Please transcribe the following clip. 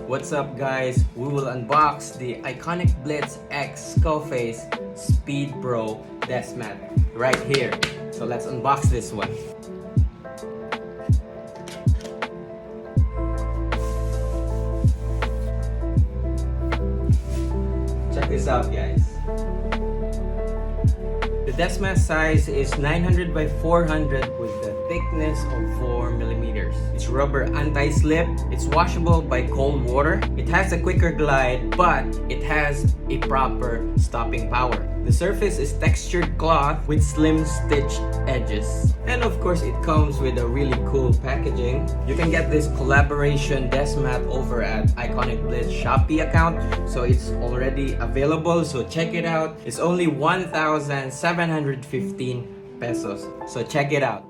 What's up guys? We will unbox the iconic Blitz X Skullface Speed Pro Deskmat right here. So let's unbox this one. Check this out guys. The Deskmat size is 900 by 400 with the thickness of 4 millimeters. It's rubber anti-slip. It's washable by cold water. It has a quicker glide, but it has a proper stopping power. The surface is textured cloth with slim stitched edges. And of course, it comes with a really cool packaging. You can get this collaboration Deskmat over at Iconic Blitz Shopee account. So it's already available, so check it out. It's only 1,715 pesos. So check it out.